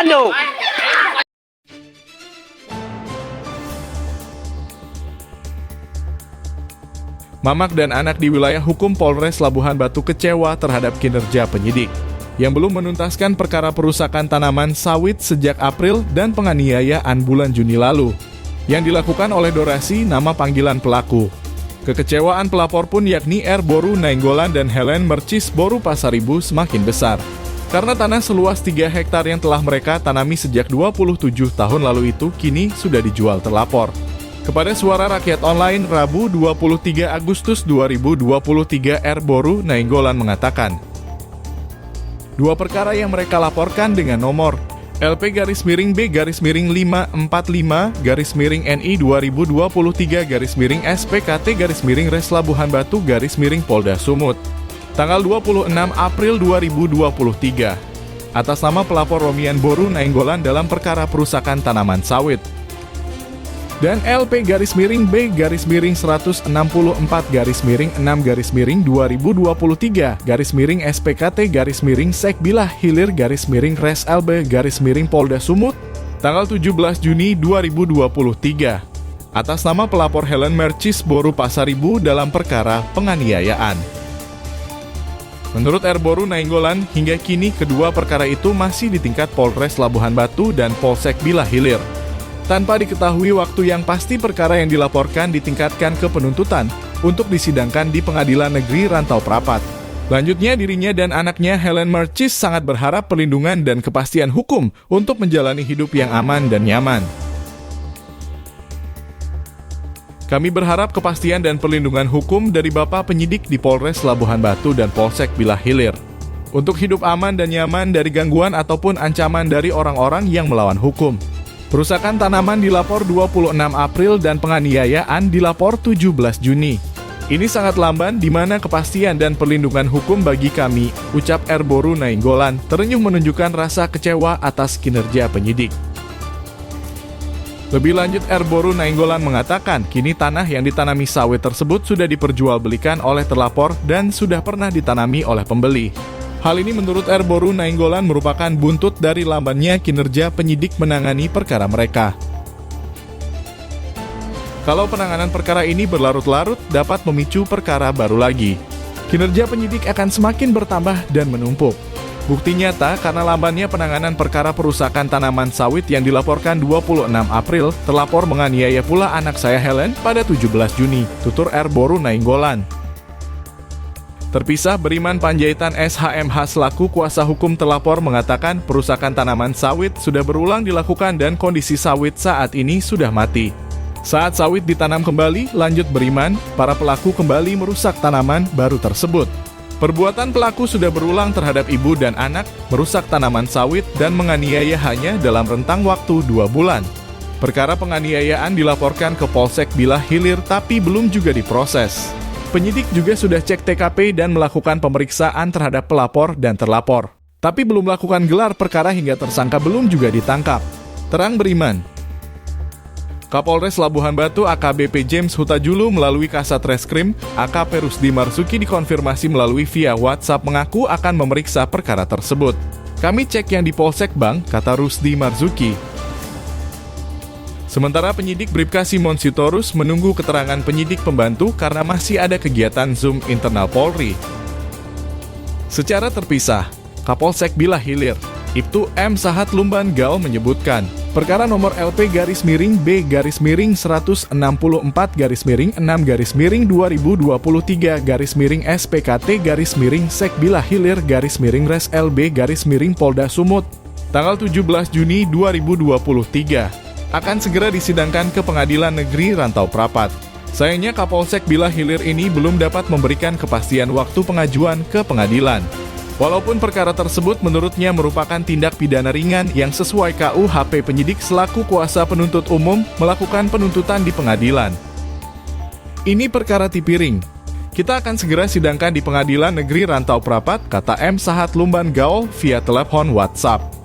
Ano? Mamak dan anak di wilayah hukum Polres Labuhan Batu kecewa terhadap kinerja penyidik yang belum menuntaskan perkara perusakan tanaman sawit sejak April dan penganiayaan bulan Juni lalu yang dilakukan oleh Dorasi nama panggilan pelaku. Kekecewaan pelapor pun yakni R. Boru Nainggolan dan Helen Mercis Boru Pasaribu semakin besar karena tanah seluas 3 hektar yang telah mereka tanami sejak 27 tahun lalu itu kini sudah dijual terlapor. Kepada Suara Rakyat Online, Rabu 23 Agustus 2023, R. Boru Nainggolan mengatakan, dua perkara yang mereka laporkan dengan nomor LP-B-545-NI 2023-SPKT-Res Labuhan Batu Polda Sumut tanggal 26 April 2023 atas nama pelapor Romian Boru Nainggolan dalam perkara perusakan tanaman sawit dan LP-B-164-640/2023-SPKT-Sek Bilah Hilir Polda Sumut tanggal 17 Juni 2023 atas nama pelapor Helen Mercis Boru Pasaribu dalam perkara penganiayaan. Menurut R. Boru Nainggolan, hingga kini kedua perkara itu masih di tingkat Polres Labuhan Batu dan Polsek Bilah Hilir. Tanpa diketahui waktu yang pasti perkara yang dilaporkan ditingkatkan ke penuntutan untuk disidangkan di Pengadilan Negeri Rantau Prapat. Lanjutnya, dirinya dan anaknya Helen Mercis sangat berharap perlindungan dan kepastian hukum untuk menjalani hidup yang aman dan nyaman. Kami berharap kepastian dan perlindungan hukum dari Bapak penyidik di Polres Labuhan Batu dan Polsek Bilah Hilir untuk hidup aman dan nyaman dari gangguan ataupun ancaman dari orang-orang yang melawan hukum. Perusakan tanaman dilapor 26 April dan penganiayaan dilapor 17 Juni. Ini sangat lamban di mana kepastian dan perlindungan hukum bagi kami, ucap R. Boru Nainggolan, terenyuh menunjukkan rasa kecewa atas kinerja penyidik. Lebih lanjut, R. Boru Nainggolan mengatakan, kini tanah yang ditanami sawit tersebut sudah diperjualbelikan oleh terlapor dan sudah pernah ditanami oleh pembeli. Hal ini menurut R. Boru Nainggolan merupakan buntut dari lambannya kinerja penyidik menangani perkara mereka. Kalau penanganan perkara ini berlarut-larut, dapat memicu perkara baru lagi. Kinerja penyidik akan semakin bertambah dan menumpuk. Bukti nyata karena lambannya penanganan perkara perusakan tanaman sawit yang dilaporkan 26 April, terlapor menganiaya pula anak saya Helen pada 17 Juni, tutur R. Boru Nainggolan. Terpisah, Beriman Panjaitan SHMH selaku kuasa hukum terlapor mengatakan perusakan tanaman sawit sudah berulang dilakukan dan kondisi sawit saat ini sudah mati. Saat sawit ditanam kembali, lanjut Beriman, para pelaku kembali merusak tanaman baru tersebut. Perbuatan pelaku sudah berulang terhadap ibu dan anak, merusak tanaman sawit dan menganiaya hanya dalam rentang waktu 2 bulan. Perkara penganiayaan dilaporkan ke Polsek Bilah Hilir tapi belum juga diproses. Penyidik juga sudah cek TKP dan melakukan pemeriksaan terhadap pelapor dan terlapor. Tapi belum melakukan gelar perkara hingga tersangka belum juga ditangkap. Terang Beriman. Kapolres Labuhan Batu AKBP James Hutajulu melalui Kasat Reskrim AKP Rusdi Marzuki dikonfirmasi melalui via WhatsApp mengaku akan memeriksa perkara tersebut. Kami cek yang di Polsek Bang, kata Rusdi Marzuki. Sementara penyidik Bribka Simon Sitorus menunggu keterangan penyidik pembantu karena masih ada kegiatan Zoom internal Polri. Secara terpisah, Kapolsek Bilah Hilir, Ibtu M. Sahat Lumban Gal menyebutkan, perkara nomor LP-B-6-164-6-2023-SPKT-Sek Bilah Hilir Res LB Polda Sumut tanggal 17 Juni 2023 akan segera disidangkan ke Pengadilan Negeri Rantau Prapat. Sayangnya Kapolsek Bilah Hilir ini belum dapat memberikan kepastian waktu pengajuan ke pengadilan. Walaupun perkara tersebut menurutnya merupakan tindak pidana ringan yang sesuai KUHP penyidik selaku kuasa penuntut umum melakukan penuntutan di pengadilan. Ini perkara tipiring. Kita akan segera sidangkan di Pengadilan Negeri Rantau Prapat, kata M. Sahat Lumban Gaul via telepon WhatsApp.